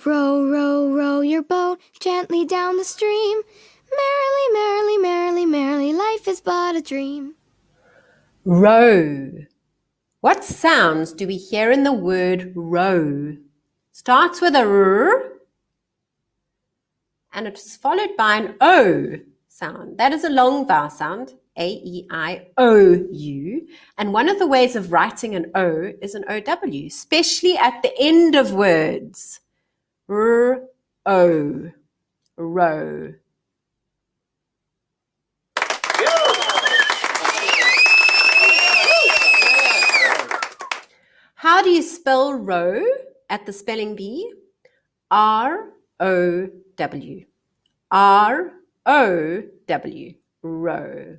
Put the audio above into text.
Row, row, row your boat gently down the stream. Merrily, merrily, merrily, merrily, life is but a dream. Row. What sounds do we hear in the word row? Starts with a R and it's followed by an O sound. That is a long vowel sound, A-E-I-O-U. And one of the ways of writing an O is an O-W, especially at the end of words. R-O, row. How do you spell row at the spelling bee? R-O-W. R-O-W, row.